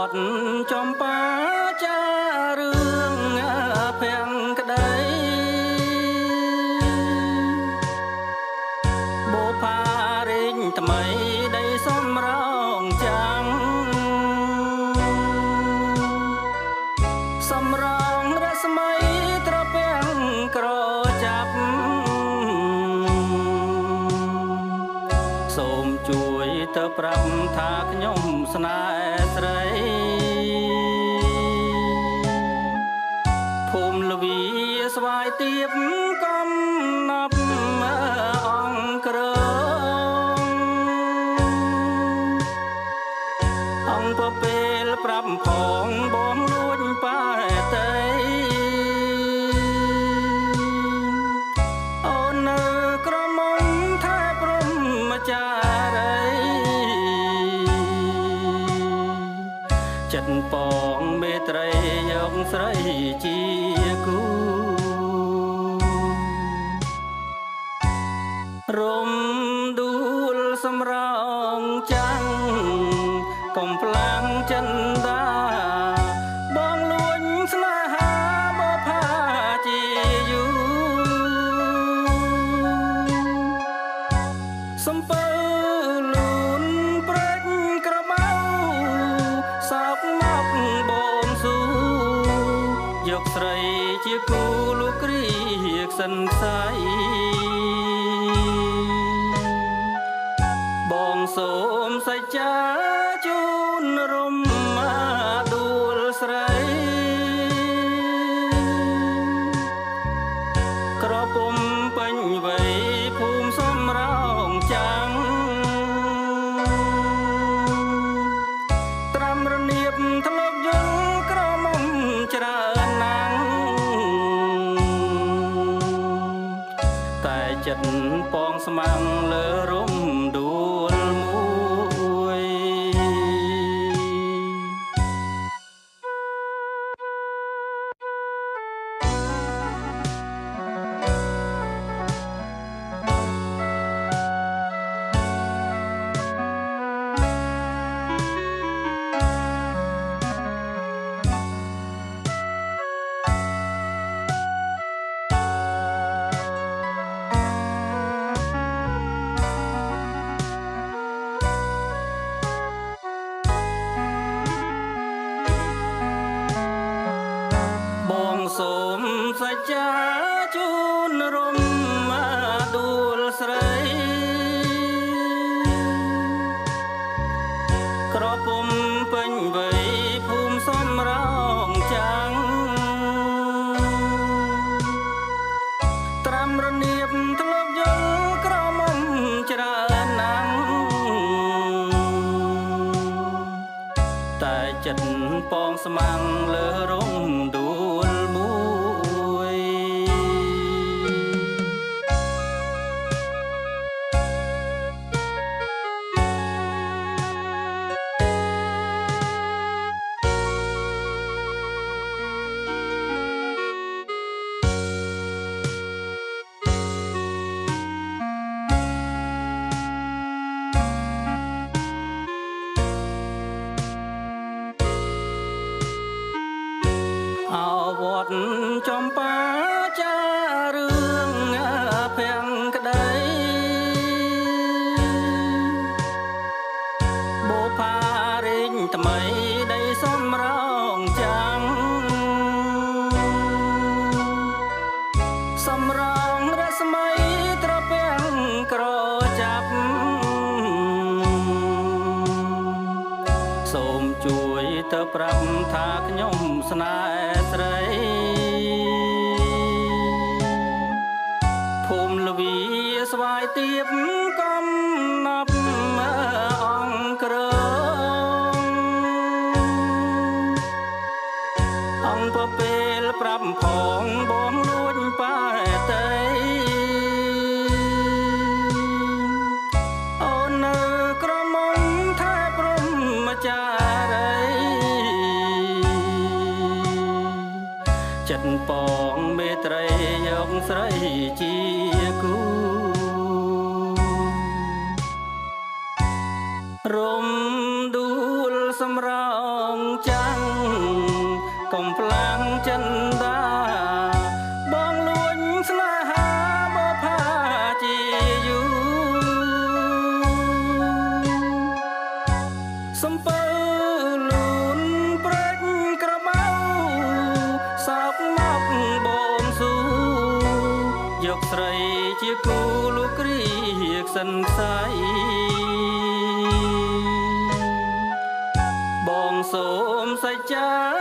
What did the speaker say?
ត្តចំបាចារឿងភាំងក្តីបូផារិញថ្មីដីសំរងចាំសំរងរស្មីត្រពាំងក្រចាប់សូមជួយទៅប្រាប់ថាខ្ញុំស្នេហ៍ស្រីភូមិលវីស្វាយទៀបកំណាប់អង្គរអង្គពេលប្រាប់ផងបងលួចប៉ែតីអូននៅក្រមុំថែព្រមចារីចិត្តបងមេត្រីយកស្រីជាគូរំដួលសម្រងចាំងកំផ្លាំងចិនដាបងលួចស្នេហាបផាជាយូសំពើលូនព្រេចក្របៅសោកមកបងស៊ូយកស្រីជាគូលោកគ្រីសិនខ្សៃបងសូមសច្ចាជូនរំមាដួលស្រីក្រពុំពេញវ័យភូមិសំរងចាំត្រាំរនៀបធ្លាប់យល់ក្រមុំច្រើនណាស់តែចិត្តពងស្មាំងលើរំដួលមួយបងសូមសច្ចាជូនរំមាដួលស្រីក្រពុំពេញវ័យភូមិសំរងចាំងត្រាំរនៀបធ្លាប់យល់ក្រមុំច្រើនណាស់តែចិត្តពងស្មាំងលើរំដួលមួយវត្តចំបាចារឿងភាំងក្តីបូផារិញថ្មីដីសំរងចាំសំរងរស្មីត្រពាំងក្រចាប់សូមជួយទៅប្រាប់ថាខ្ញុំស្នេហ៍ស្រីភូមិលវីស្វាយទៀបកំណាប់អង្គរអង្គពេលប្រាប់ផងបងលួចប៉ែតីអូននៅក្រមុំថែព្រមចារីចិត្តបងមេត្រីយកស្រីជាគូរំដួល សម្រងចាំងកំផ្លាំងចិនដាបងលួញស្នេហាបផាជាយូសំពើលូនព្រេចក្រមៅសោកមកបងស៊ូយកស្រីជាគូលោកគ្រីក្សិនខ្សៃបងសូមសច្ចា